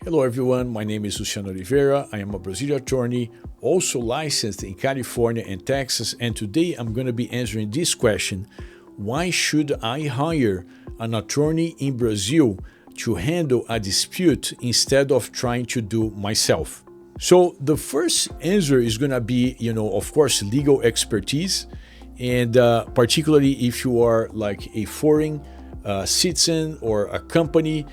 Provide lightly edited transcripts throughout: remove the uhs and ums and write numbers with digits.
Hello everyone, my name is Luciano Oliveira. I am a Brazilian attorney, also licensed in California and Texas, and today I'm going to be answering this question: why should I hire an attorney in Brazil to handle a dispute instead of trying to do myself? So the first answer is going to be, of course, legal expertise, and particularly if you are like a foreign citizen or a company,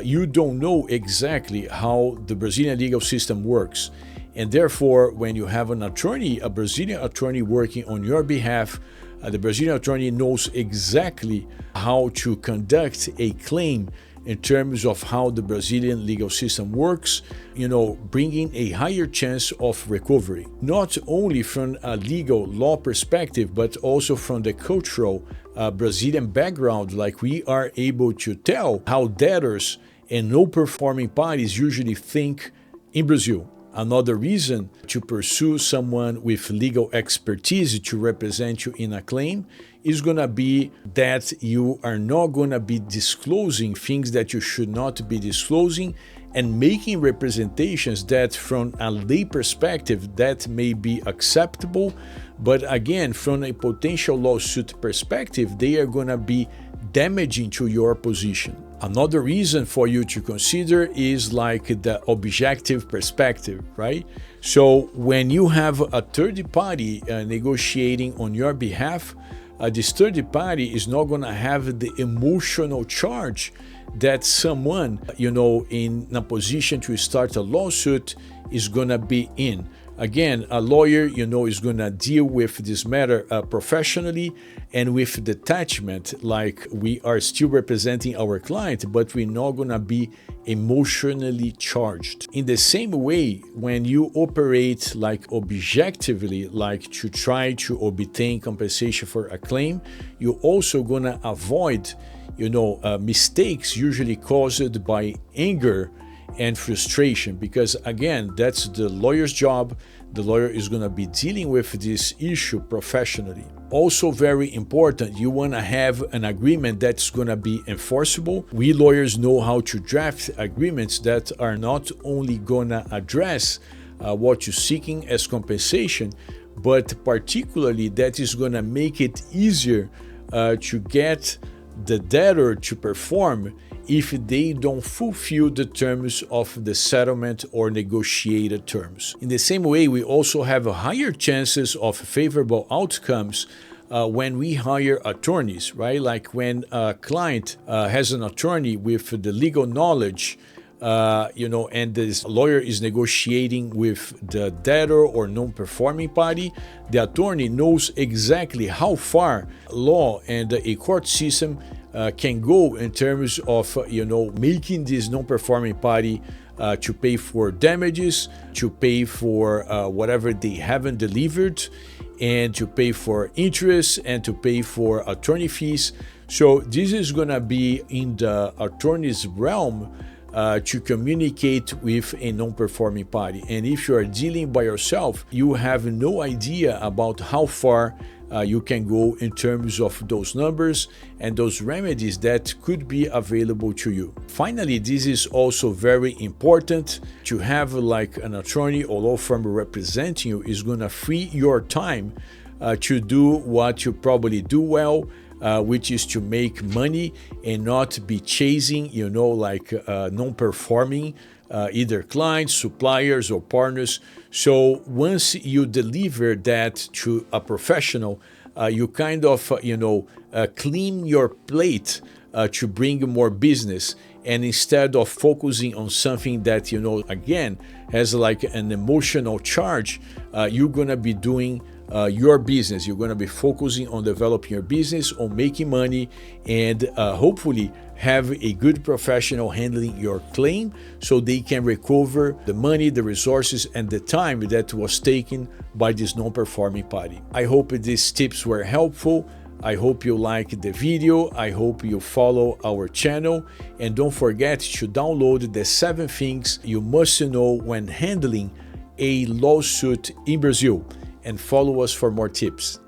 you don't know exactly how the Brazilian legal system works. And therefore, when you have an attorney, a Brazilian attorney working on your behalf, the Brazilian attorney knows exactly how to conduct a claim in terms of how the Brazilian legal system works, bringing a higher chance of recovery, not only from a legal law perspective, but also from the cultural Brazilian background. Like, we are able to tell how debtors and non-performing parties usually think in Brazil. Another reason to pursue someone with legal expertise to represent you in a claim is going to be that you are not going to be disclosing things that you should not be disclosing and making representations that from a lay perspective that may be acceptable, but again, from a potential lawsuit perspective, they are going to be damaging to your position. Another reason for you to consider is like the objective perspective, right? So when you have a third party negotiating on your behalf, this third party is not going to have the emotional charge that someone, in a position to start a lawsuit is going to be in. Again, a lawyer, is going to deal with this matter professionally and with detachment, like we are still representing our client, but we're not going to be emotionally charged. In the same way, when you operate like objectively, like to try to obtain compensation for a claim, you're also going to avoid, mistakes usually caused by anger and frustration, because again, that's the lawyer's job. The lawyer is going to be dealing with this issue professionally. Also very important, you want to have an agreement that's going to be enforceable. We lawyers know how to draft agreements that are not only going to address what you're seeking as compensation, but particularly that is going to make it easier to get the debtor to perform if they don't fulfill the terms of the settlement or negotiated terms. In the same way, we also have higher chances of favorable outcomes when we hire attorneys, right? Like when a client has an attorney with the legal knowledge, and this lawyer is negotiating with the debtor or non-performing party, the attorney knows exactly how far law and a court system can go in terms of, making this non-performing party to pay for damages, to pay for whatever they haven't delivered, and to pay for interest, and to pay for attorney fees. So this is going to be in the attorney's realm to communicate with a non-performing party. And if you are dealing by yourself, you have no idea about how far you can go in terms of those numbers and those remedies that could be available to you. Finally, this is also very important. To have like an attorney or law firm representing you is going to free your time to do what you probably do well, which is to make money and not be chasing, non-performing either clients, suppliers, or partners. So once you deliver that to a professional, you kind of, clean your plate to bring more business. And instead of focusing on something that, again, has like an emotional charge, you're going to be doing your business. You're going to be focusing on developing your business, on making money, and hopefully have a good professional handling your claim so they can recover the money, the resources, and the time that was taken by this non-performing party. I hope these tips were helpful. I hope you like the video. I hope you follow our channel, and don't forget to download the 7 things you must know when handling a lawsuit in Brazil, and follow us for more tips.